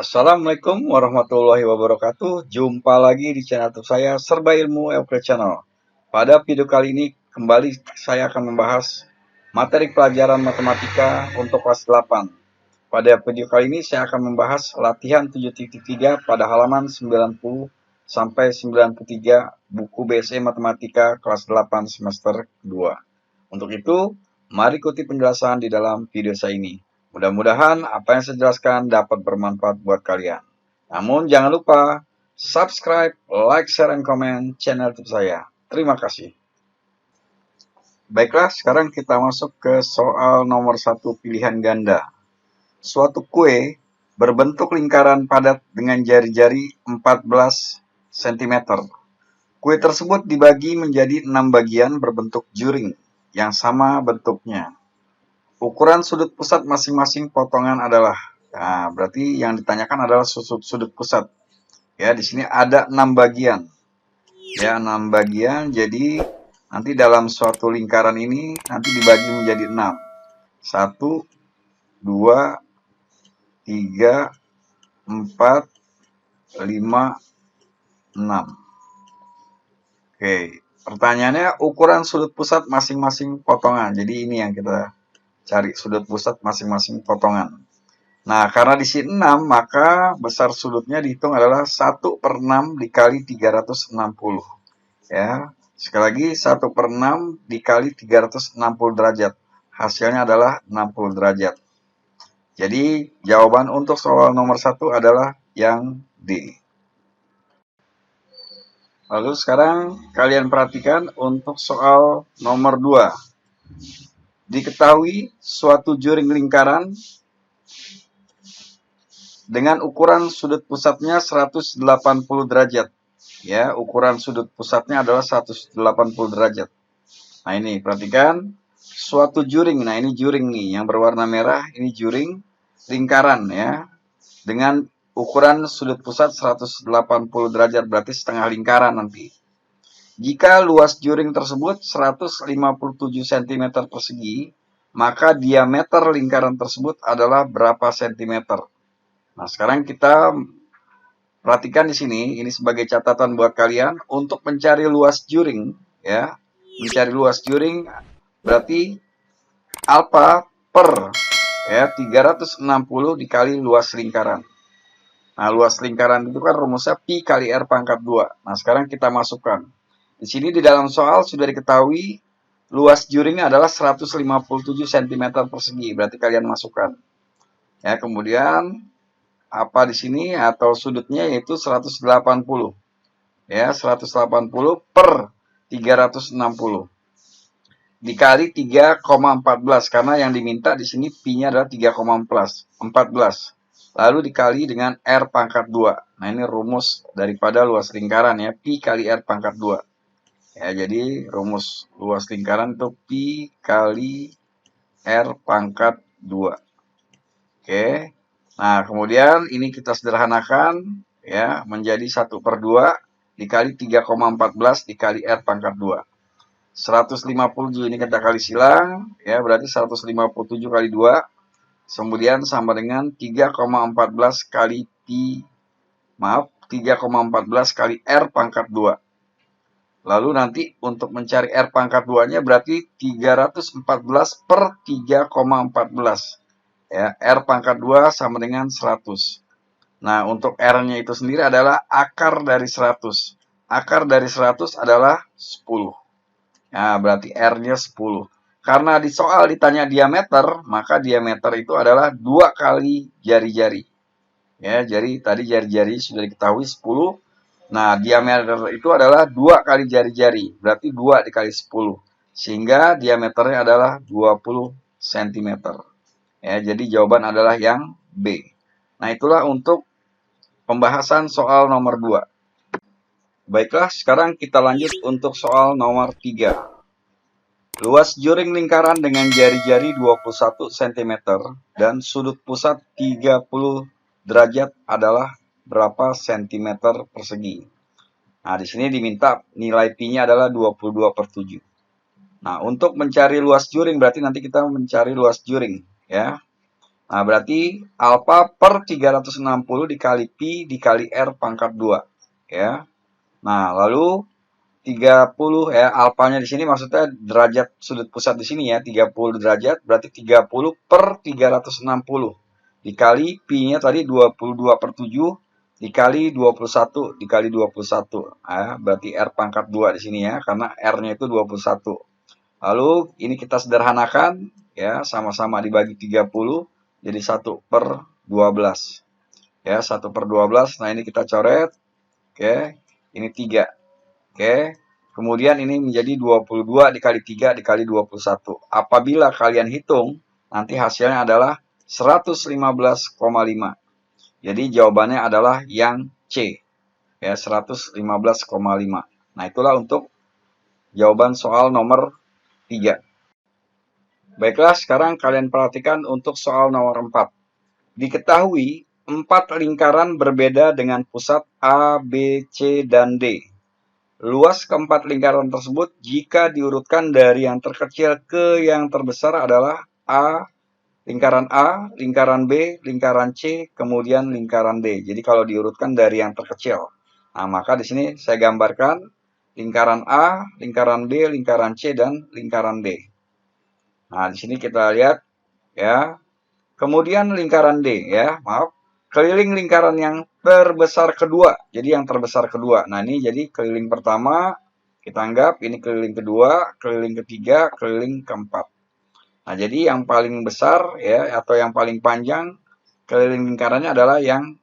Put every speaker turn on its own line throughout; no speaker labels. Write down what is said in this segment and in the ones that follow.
Assalamualaikum warahmatullahi wabarakatuh. Jumpa lagi di channel YouTube saya Serba Ilmu Euclid Channel. Pada video kali ini kembali saya akan membahas materi pelajaran matematika untuk kelas 8. Pada video kali ini saya akan membahas latihan 7.3 pada halaman 90 sampai 93 buku BSE Matematika kelas 8 semester 2. Untuk itu, mari ikuti penjelasan di dalam video saya ini. Mudah-mudahan apa yang saya jelaskan dapat bermanfaat buat kalian. Namun jangan lupa subscribe, like, share, and comment channel YouTube saya. Terima kasih. Baiklah, sekarang kita masuk ke soal nomor 1 pilihan ganda. Suatu kue berbentuk lingkaran padat dengan jari-jari 14 cm. Kue tersebut dibagi menjadi 6 bagian berbentuk juring yang sama bentuknya. Ukuran sudut pusat masing-masing potongan adalah, nah, berarti yang ditanyakan adalah sudut pusat. Ya, di sini ada 6 bagian. Ya, 6 bagian. Jadi nanti dalam suatu lingkaran ini nanti dibagi menjadi 6. 1 2 3 4 5 6. Oke, pertanyaannya ukuran sudut pusat masing-masing potongan. Jadi ini yang kita cari, sudut pusat masing-masing potongan. Nah, karena di sini 6, maka besar sudutnya dihitung adalah 1/6 dikali 360. Ya, sekali lagi 1/6 dikali 360 derajat. Hasilnya adalah 60 derajat. Jadi, jawaban untuk soal nomor 1 adalah yang D. Lalu sekarang kalian perhatikan untuk soal nomor 2. Diketahui suatu juring lingkaran dengan ukuran sudut pusatnya 180 derajat. Ya, ukuran sudut pusatnya adalah 180 derajat. Nah, ini perhatikan suatu juring. Nah, ini juring nih yang berwarna merah, ini juring lingkaran ya. Dengan ukuran sudut pusat 180 derajat, berarti setengah lingkaran nanti. Jika luas juring tersebut 157 cm persegi, maka diameter lingkaran tersebut adalah berapa cm? Nah, sekarang kita perhatikan di sini, ini sebagai catatan buat kalian untuk mencari luas juring, ya. Mencari luas juring berarti alfa per ya 360 dikali luas lingkaran. Nah, luas lingkaran itu kan rumusnya pi kali r pangkat 2. Nah, sekarang kita masukkan. Di sini di dalam soal sudah diketahui luas juringnya adalah 157 cm persegi. Berarti kalian masukkan. Ya, kemudian apa di sini atau sudutnya yaitu 180. Ya, 180 per 360. Dikali 3,14 karena yang diminta di sini pi-nya adalah 3,14. Lalu dikali dengan R pangkat 2. Nah, ini rumus daripada luas lingkaran ya, pi kali R pangkat 2. Ya, jadi rumus luas lingkaran itu pi kali R pangkat 2. Oke. Nah, kemudian ini kita sederhanakan ya menjadi 1/2 dikali 3,14 dikali R pangkat 2. 157 ini kita kali silang ya, berarti 157 kali 2. Kemudian sama dengan 3,14 kali pi, 3,14 kali R pangkat 2. Lalu nanti untuk mencari R pangkat 2-nya berarti 314 per 3,14. Ya, R pangkat 2 sama dengan 100. Nah, untuk R-nya itu sendiri adalah akar dari 100. Akar dari 100 adalah 10. Nah, berarti R-nya 10. Karena di soal ditanya diameter, maka diameter itu adalah 2 kali jari-jari. Ya, jadi tadi jari-jari sudah diketahui 10. Nah, diameter itu adalah 2 kali jari-jari. Berarti 2 dikali 10. Sehingga diameternya adalah 20 cm. Ya, jadi jawaban adalah yang B. Nah, itulah untuk pembahasan soal nomor 2. Baiklah, sekarang kita lanjut untuk soal nomor 3. Luas juring lingkaran dengan jari-jari 21 cm dan sudut pusat 30 derajat adalah berapa cm persegi. Nah, di sini diminta nilai pi-nya adalah 22/7. Nah, untuk mencari luas juring berarti nanti kita mencari luas juring ya. Nah, berarti alfa per 360 dikali pi dikali R pangkat 2. Ya. Nah, lalu 30 ya, alfanya di sini maksudnya derajat sudut pusat di sini ya, 30 derajat, berarti 30 per 360. Dikali pi-nya tadi 22 per 7, dikali 21, dikali 21. Nah, berarti R pangkat 2 di sini ya, karena R-nya itu 21. Lalu ini kita sederhanakan ya, sama-sama dibagi 30 jadi 1 per 12. Ya, 1 per 12. Nah, ini kita coret. Oke, ini 3. Oke. Kemudian ini menjadi 22 dikali 3 dikali 21. Apabila kalian hitung, nanti hasilnya adalah 115,5. Jadi jawabannya adalah yang C. Ya, 115,5. Nah, itulah untuk jawaban soal nomor 3. Baiklah, sekarang kalian perhatikan untuk soal nomor 4. Diketahui 4 lingkaran berbeda dengan pusat A, B, C, dan D. Luas keempat lingkaran tersebut jika diurutkan dari yang terkecil ke yang terbesar adalah A, lingkaran B, lingkaran C, kemudian lingkaran D. Jadi kalau diurutkan dari yang terkecil. Nah, maka di sini saya gambarkan lingkaran A, lingkaran B, lingkaran C, dan lingkaran D. Nah, di sini kita lihat ya. Kemudian lingkaran D ya, maaf. Keliling lingkaran yang terbesar kedua. Jadi yang terbesar kedua. Nah, ini jadi keliling pertama kita anggap ini keliling kedua, keliling ketiga, keliling keempat. Nah, jadi yang paling besar ya atau yang paling panjang keliling lingkarannya adalah yang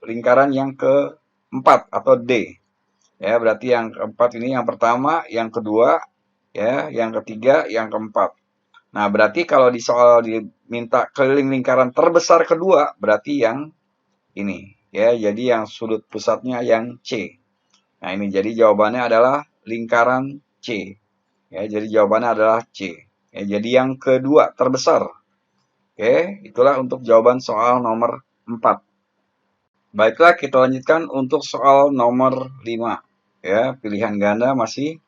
lingkaran yang keempat atau D. Ya, berarti yang keempat ini yang pertama, yang kedua, ya, yang ketiga, yang keempat. Nah, berarti kalau di soal diminta keliling lingkaran terbesar kedua, berarti yang ini. Ya, jadi yang sudut pusatnya yang C. Nah, ini jadi jawabannya adalah lingkaran C. Ya, jadi jawabannya adalah C. Ya, jadi yang kedua terbesar. Oke, itulah untuk jawaban soal nomor 4. Baiklah, kita lanjutkan untuk soal nomor 5. Ya, pilihan ganda masih.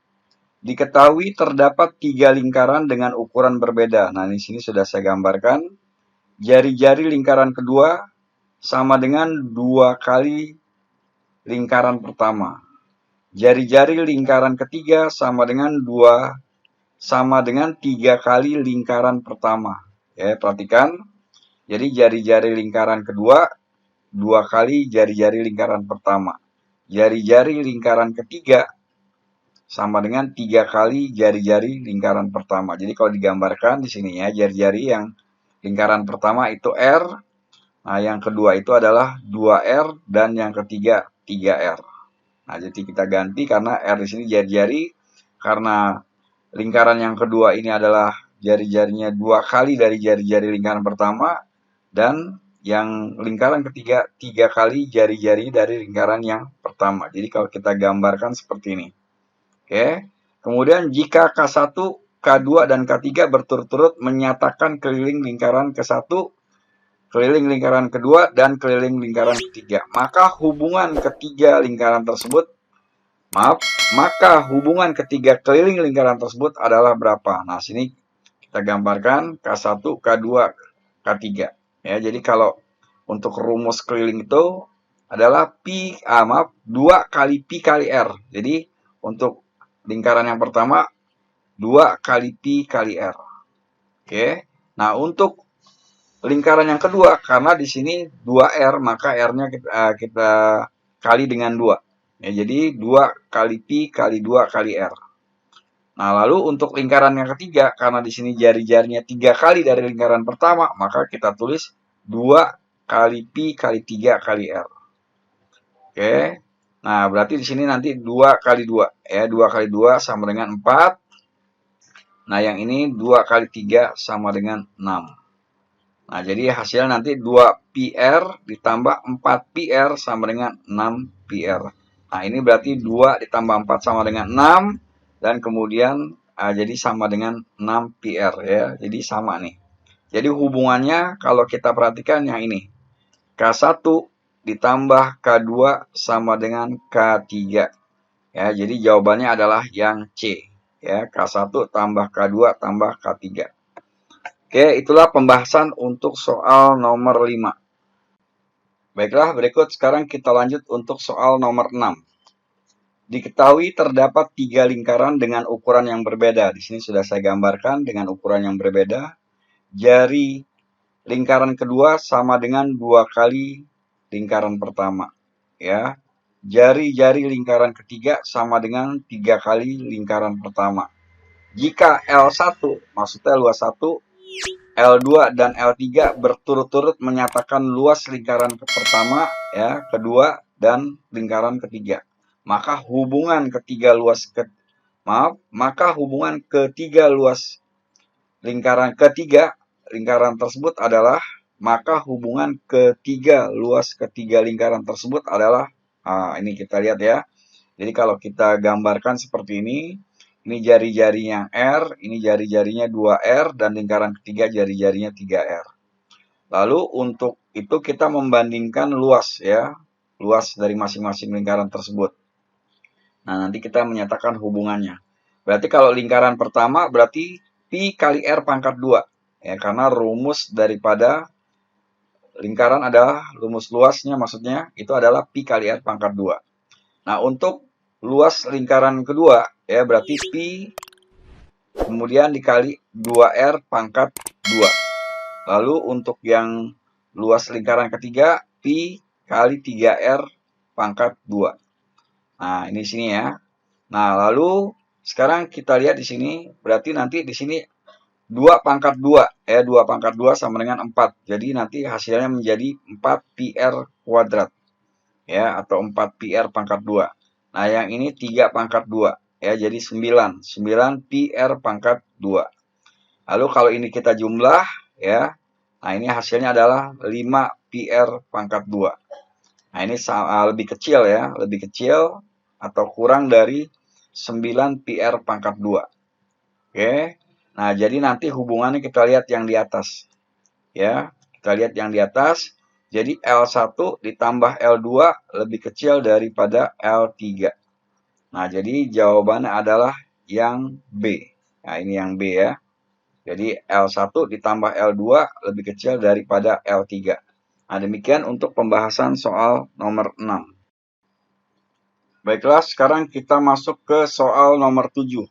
Diketahui terdapat 3 lingkaran dengan ukuran berbeda. Nah, di sini sudah saya gambarkan. Jari-jari lingkaran kedua sama dengan 2 kali lingkaran pertama. Jari-jari lingkaran ketiga sama dengan 3 kali lingkaran pertama. Ya, perhatikan. Jadi jari-jari lingkaran kedua 2 kali jari-jari lingkaran pertama. Jari-jari lingkaran ketiga sama dengan 3 kali jari-jari lingkaran pertama. Jadi kalau digambarkan di sini ya, jari-jari yang lingkaran pertama itu R, nah yang kedua itu adalah 2R, dan yang ketiga 3R. Nah, jadi kita ganti karena R di sini jari-jari, karena lingkaran yang kedua ini adalah jari-jarinya 2 kali dari jari-jari lingkaran pertama, dan yang lingkaran ketiga 3 kali jari-jari dari lingkaran yang pertama. Jadi kalau kita gambarkan seperti ini. Oke. Kemudian jika K1, K2, dan K3 berturut-turut menyatakan keliling lingkaran ke-1, keliling lingkaran kedua, dan keliling lingkaran ketiga, maka hubungan ketiga lingkaran tersebut, maka hubungan ketiga keliling lingkaran tersebut adalah berapa? Nah, sini kita gambarkan K1, K2, K3. Ya, jadi kalau untuk rumus keliling itu adalah 2 kali pi kali R. Jadi untuk lingkaran yang pertama 2 kali pi kali R. Oke. Nah, untuk lingkaran yang kedua, karena di sini 2R, maka R-nya kita kali dengan 2. Ya, jadi 2 kali pi kali 2 kali R. Nah, lalu untuk lingkaran yang ketiga, karena di sini jari-jarinya 3 kali dari lingkaran pertama, maka kita tulis 2 kali pi kali 3 kali R. Oke. Nah, berarti di sini nanti 2 kali 2. Ya, 2 kali 2 sama dengan 4. Nah, yang ini 2 kali 3 sama dengan 6. Nah, jadi hasil nanti 2PR ditambah 4PR sama dengan 6PR. Nah, ini berarti 2 ditambah 4 sama dengan 6. Dan kemudian jadi sama dengan 6PR ya. Jadi sama nih. Jadi hubungannya kalau kita perhatikan yang ini. K1 ditambah K2 sama dengan K3. Ya, jadi jawabannya adalah yang C. Ya, K1 tambah K2 tambah K3. Oke, itulah pembahasan untuk soal nomor 5. Baiklah, berikut sekarang kita lanjut untuk soal nomor 6. Diketahui terdapat 3 lingkaran dengan ukuran yang berbeda. Di sini sudah saya gambarkan dengan ukuran yang berbeda. Jari lingkaran kedua sama dengan 2 kali lingkaran pertama. Ya, jari-jari lingkaran ketiga sama dengan 3 kali lingkaran pertama. Jika L1, maksudnya luas 1, L2 dan L3 berturut-turut menyatakan luas lingkaran pertama, ya, kedua, dan lingkaran ketiga. Maka hubungan ketiga luas lingkaran ketiga tersebut adalah lingkaran tersebut adalah, ini kita lihat ya. Jadi kalau kita gambarkan seperti ini jari-jarinya R, ini jari-jarinya 2R, dan lingkaran ketiga jari-jarinya 3R. Lalu untuk itu kita membandingkan luas ya, luas dari masing-masing lingkaran tersebut. Nah, nanti kita menyatakan hubungannya. Berarti kalau lingkaran pertama berarti Pi kali R pangkat 2. Ya, karena rumus daripada lingkaran adalah rumus luasnya, maksudnya itu adalah Pi kali R pangkat 2. Nah, untuk luas lingkaran kedua, ya berarti Pi kemudian dikali 2R pangkat 2. Lalu untuk yang luas lingkaran ketiga, Pi kali 3R pangkat 2. Nah, ini sini ya. Nah, lalu sekarang kita lihat di sini, berarti nanti di sini 2 pangkat 2, ya 2 pangkat 2 sama dengan 4. Jadi nanti hasilnya menjadi 4 PR kuadrat. Ya, atau 4 PR pangkat 2. Nah, yang ini 3 pangkat 2, ya jadi 9 PR pangkat 2. Lalu kalau ini kita jumlah, ya. Nah, ini hasilnya adalah 5 PR pangkat 2. Nah, ini lebih kecil ya, lebih kecil atau kurang dari 9 PR pangkat 2. Oke. Nah, jadi nanti hubungannya kita lihat yang di atas. Ya, kita lihat yang di atas. Jadi L1 ditambah L2 lebih kecil daripada L3. Nah, jadi jawabannya adalah yang B. Nah, ini yang B ya. Jadi L1 ditambah L2 lebih kecil daripada L3. Nah, demikian untuk pembahasan soal nomor 6. Baiklah, sekarang kita masuk ke soal nomor 7.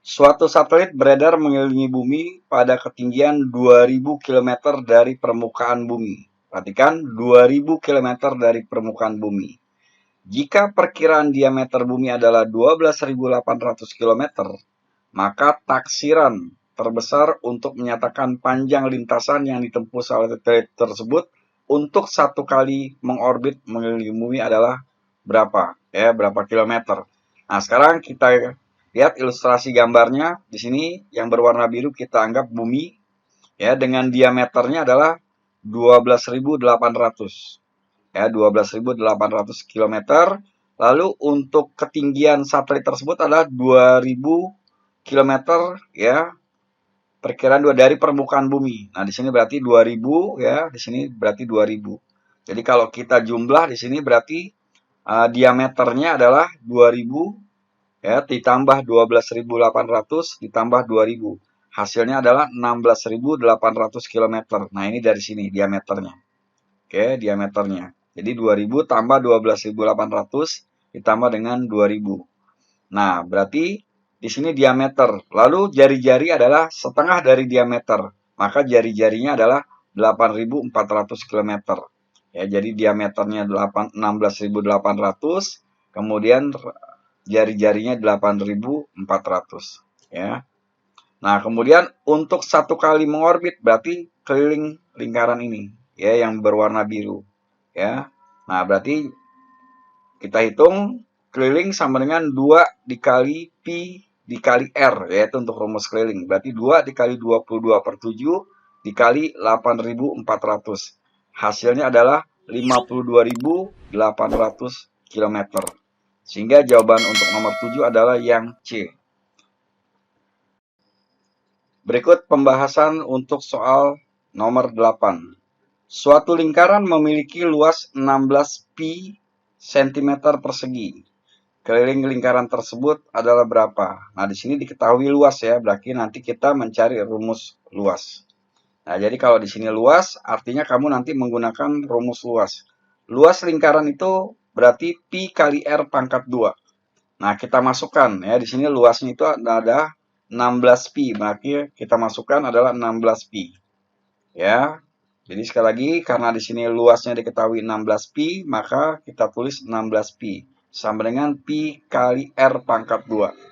Suatu satelit beredar mengelilingi bumi pada ketinggian 2000 km dari permukaan bumi. Perhatikan, 2000 km dari permukaan bumi. Jika perkiraan diameter bumi adalah 12.800 km, maka taksiran terbesar untuk menyatakan panjang lintasan yang ditempuh satelit tersebut untuk satu kali mengorbit mengelilingi bumi adalah berapa? Ya, berapa kilometer. Nah, sekarang kita lihat ilustrasi gambarnya. Di sini yang berwarna biru kita anggap bumi, ya, dengan diameternya adalah 12.800. Ya, 12.800 km. Lalu untuk ketinggian satelit tersebut adalah 2000 km, ya. Perkiraan dari permukaan bumi. Nah, di sini berarti 2000, ya, di sini berarti 2000. Jadi kalau kita jumlah di sini berarti diameternya adalah 2000, ya, ditambah 12.800 ditambah 2000. Hasilnya adalah 16.800 km. Nah, ini dari sini diameternya. Oke, diameternya. Jadi 2000 tambah 12.800 ditambah dengan 2000. Nah, berarti di sini diameter. Lalu jari-jari adalah setengah dari diameter. Maka jari-jarinya adalah 8.400 km. Ya, jadi diameternya 16.800, kemudian jari-jarinya 8.400, ya. Nah, kemudian untuk satu kali mengorbit berarti keliling lingkaran ini, ya, yang berwarna biru, ya. Nah, berarti kita hitung keliling sama dengan 2 dikali Pi dikali R, yaitu untuk rumus keliling. Berarti 2 dikali 22/7 dikali 8.400. Hasilnya adalah 52.800 km. Sehingga jawaban untuk nomor 7 adalah yang C. Berikut pembahasan untuk soal nomor 8. Suatu lingkaran memiliki luas 16 pi cm persegi. Keliling lingkaran tersebut adalah berapa? Nah, di sini diketahui luas ya, berarti nanti kita mencari rumus luas. Nah, jadi kalau di sini luas, artinya kamu nanti menggunakan rumus luas. Luas lingkaran itu berarti pi kali r pangkat 2. Nah, kita masukkan ya, di sini luasnya itu ada 16 pi, berarti kita masukkan adalah 16 pi. Ya. Jadi sekali lagi karena di sini luasnya diketahui 16 pi, maka kita tulis 16 pi sama dengan pi kali r pangkat 2.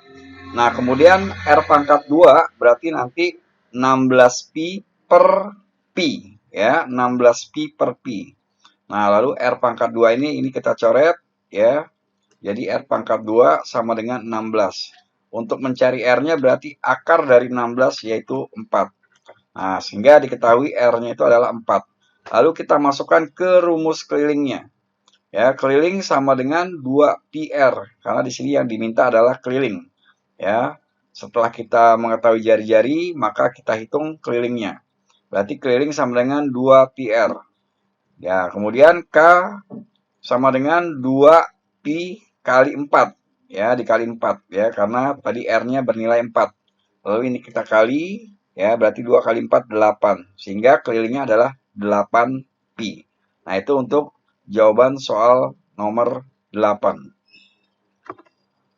Nah, kemudian R pangkat 2 berarti nanti 16 pi per pi. Ya, 16 pi per pi. Nah, lalu R pangkat 2 ini kita coret. Ya, jadi R pangkat 2 sama dengan 16. Untuk mencari R-nya berarti akar dari 16 yaitu 4. Nah, sehingga diketahui R-nya itu adalah 4. Lalu kita masukkan ke rumus kelilingnya. Ya, keliling sama dengan 2 pi R. Karena di sini yang diminta adalah keliling. Ya, setelah kita mengetahui jari-jari, maka kita hitung kelilingnya. Berarti keliling sama dengan 2 pi R. Ya, kemudian K sama dengan 2 pi kali 4. Ya, dikali 4. Ya, karena tadi R-nya bernilai 4. Lalu ini kita kali, ya, berarti 2 kali 4, 8. Sehingga kelilingnya adalah 8 pi. Nah, itu untuk jawaban soal nomor 8.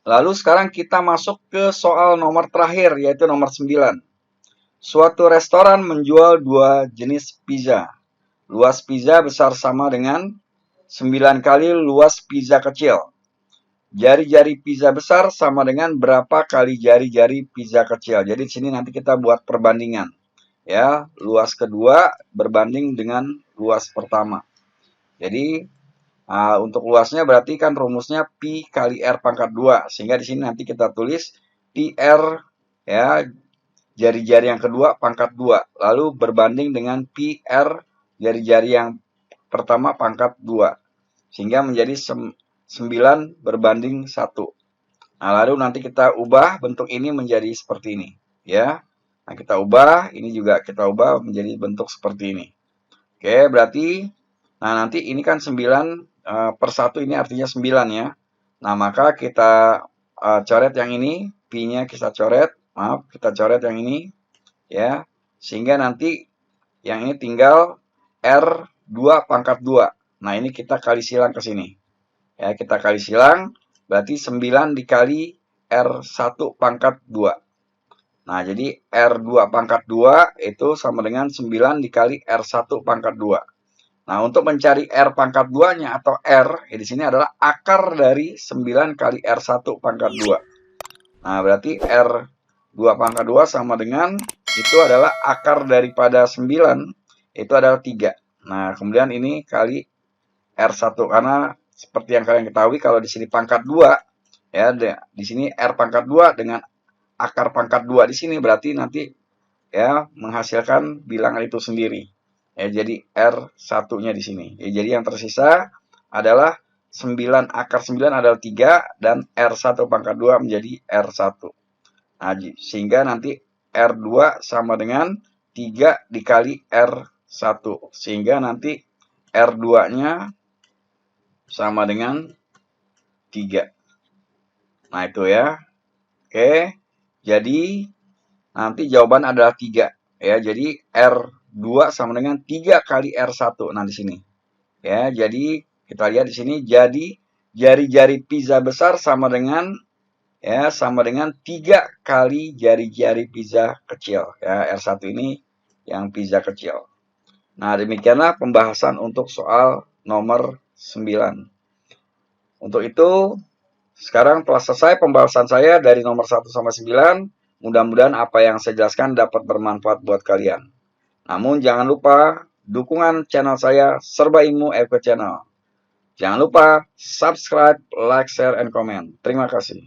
Lalu sekarang kita masuk ke soal nomor terakhir, yaitu nomor 9. Suatu restoran menjual 2 jenis pizza. Luas pizza besar sama dengan 9 kali luas pizza kecil. Jari-jari pizza besar sama dengan berapa kali jari-jari pizza kecil. Jadi di sini nanti kita buat perbandingan. Ya, luas kedua berbanding dengan luas pertama. Jadi untuk luasnya berarti kan rumusnya pi kali r pangkat 2. Sehingga di sini nanti kita tulis pi r ya, jari-jari yang kedua pangkat 2. Lalu berbanding dengan pi r jari-jari yang pertama pangkat 2. Sehingga menjadi 9 berbanding 1. Nah, lalu nanti kita ubah bentuk ini menjadi seperti ini. Ya. Nah, kita ubah, ini juga kita ubah menjadi bentuk seperti ini. Oke, berarti nanti ini kan 9 per 1 ini artinya 9 ya. Nah, maka kita coret yang ini, pi-nya kita coret, maaf, kita coret yang ini ya. Sehingga nanti yang ini tinggal R2 pangkat 2. Nah, ini kita kali silang ke sini. Ya, kita kali silang berarti 9 dikali R1 pangkat 2. Nah, jadi R2 pangkat 2 itu sama dengan 9 dikali R1 pangkat 2. Nah, untuk mencari R pangkat 2-nya atau R, di sini adalah akar dari 9 kali R1 pangkat 2. Nah, berarti R2 pangkat 2 sama dengan, itu adalah akar daripada 9, itu adalah 3. Nah, kemudian ini kali R1, karena seperti yang kalian ketahui, kalau di sini pangkat 2, ya, di sini R pangkat 2 dengan akar pangkat 2 di sini, berarti nanti ya menghasilkan bilangan itu sendiri. Ya, jadi R1-nya di sini. Ya, jadi yang tersisa adalah 9 akar 9 adalah 3 dan R1 pangkat 2 menjadi R1. Nah, sehingga nanti R2 sama dengan 3 dikali R1. Sehingga nanti R2-nya sama dengan 3. Nah, itu ya. Oke. Jadi nanti jawaban adalah 3. Ya, jadi R2 sama dengan 3 kali R1. Nah, di sini. Ya, jadi kita lihat di sini, jadi jari-jari pizza besar sama dengan 3 kali jari-jari pizza kecil. Ya, R1 ini yang pizza kecil. Nah, demikianlah pembahasan untuk soal nomor 9. Untuk itu, sekarang telah selesai pembahasan saya dari nomor 1 sampai 9. Mudah-mudahan apa yang saya jelaskan dapat bermanfaat buat kalian. Namun jangan lupa dukungan channel saya Serba Ilmu FK Channel. Jangan lupa subscribe, like, share, and comment. Terima kasih.